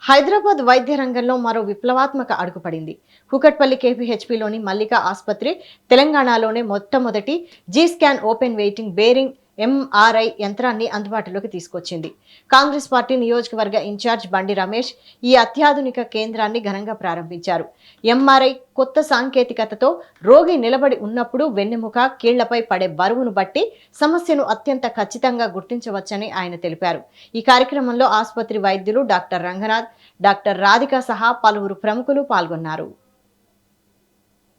హైదరాబాద్ వైద్య రంగంలో మరో విప్లవాత్మక అడుగు పడింది. కూకట్పల్లి కేపీహెచ్పీలోని మల్లికా ఆసుపత్రి తెలంగాణలోనే మొట్టమొదటి G-scan open waiting bearing MRI యంత్రాన్ని అందుబాటులోకి తీసుకొచ్చింది. కాంగ్రెస్ పార్టీ నియోజకవర్గ ఇన్ఛార్జ్ బండి రమేష్ ఈ అత్యాధునిక కేంద్రాన్ని ఘనంగా ప్రారంభించారు. ఎంఆర్ఐ కొత్త సాంకేతికతతో రోగి నిలబడి ఉన్నప్పుడు వెన్నెముక, కీళ్లపై పడే బరువును బట్టి సమస్యను అత్యంత ఖచ్చితంగా గుర్తించవచ్చని ఆయన తెలిపారు. ఈ కార్యక్రమంలో ఆసుపత్రి వైద్యులు డాక్టర్ రంగనాథ్, డాక్టర్ రాధిక సహా పలువురు ప్రముఖులు పాల్గొన్నారు.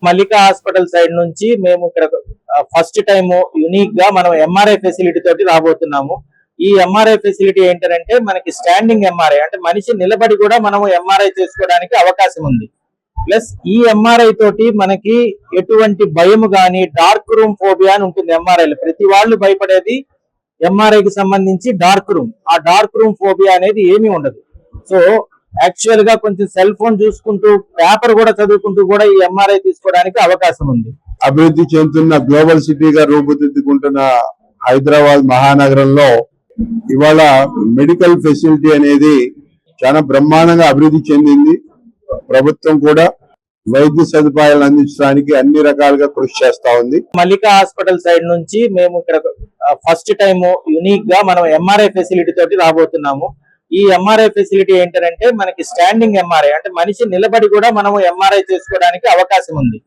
మల్లికా హాస్పిటల్ సైడ్ నుంచి మేము ఇక్కడ ఫస్ట్ టైం యూనిక్ గా మనం ఎంఆర్ఐ ఫెసిలిటీ తోటి రాబోతున్నాము. ఈ ఎంఆర్ఐ ఫెసిలిటీ ఏంటంటే మనకి స్టాండింగ్ ఎంఆర్ఐ, అంటే మనిషి నిలబడి కూడా మనం ఎంఆర్ఐ చేసుకోవడానికి అవకాశం ఉంది. ప్లస్ ఈ ఎంఆర్ఐ తోటి మనకి ఎటువంటి భయం గాని, డార్క్ రూమ్ ఫోబియా అని ఉంటుంది ఎంఆర్ఐలో. ప్రతి వాళ్ళు భయపడేది ఎంఆర్ఐకి సంబంధించి డార్క్ రూమ్. ఆ డార్క్ రూమ్ ఫోబియా అనేది ఏమీ ఉండదు. సో యాక్చువల్ గా కొంచెం సెల్ ఫోన్ చూసుకుంటూ, పేపర్ కూడా చదువుకుంటూ కూడా ఈ ఎంఆర్ఐ తీసుకోవడానికి అవకాశం ఉంది. అభివృద్ధి చెందుతున్న గ్లోబల్ సిటీగా రూపుదిద్దుకుంటున్న హైదరాబాద్ మహానగరంలో ఇవాళ మెడికల్ ఫెసిలిటీ అనేది చాలా బ్రహ్మాండంగా అభివృద్ధి చెందింది. ప్రభుత్వం కూడా వైద్య సదుపాయాలు అందించడానికి అన్ని రకాలుగా కృషి చేస్తా ఉంది. మల్లికా హాస్పిటల్ సైడ్ నుంచి మేము ఇక్కడ ఫస్ట్ టైం యూనిక్ గా మనం ఎంఆర్ఐ ఫెసిలిటీ తోటి రాబోతున్నాము. ఈ ఎంఆర్ఐ ఫెసిలిటీ ఏంటంటే మనకి స్టాండింగ్ ఎంఆర్ఐ, అంటే మనిషి నిలబడి కూడా మనం ఎంఆర్ఐ చేసుకోవడానికి అవకాశం ఉంది.